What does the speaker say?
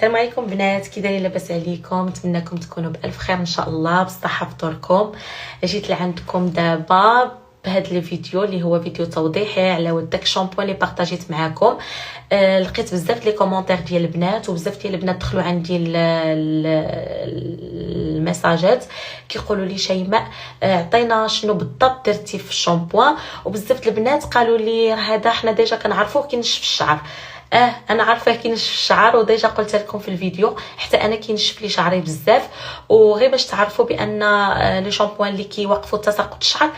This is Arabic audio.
السلام عليكم بنات، كي دايرين؟ لاباس عليكم؟ نتمنىكم تكونوا بالف خير ان شاء الله، بالصحه فطوركم. جيت لعندكم دابا بهذا الفيديو اللي هو فيديو توضيحي على ود داك الشامبو اللي بارطاجيت معكم. لقيت بزاف لي كومونتير ديال البنات، وبزاف ديال البنات دخلوا عندي الميساجات كيقولوا لي شيماء عطينا شنو بالضبط درتي في الشامبو. وبزاف البنات قالوا لي هذا حنا ديجا كنعرفوه كينشف الشعر. انا عارفه كينشف الشعر وديجا قلت لكم في الفيديو، حتى انا كينشف لي شعري بزاف. وغير باش تعرفوا بان لي شامبوان اللي كيوقفوا تساقط الشعر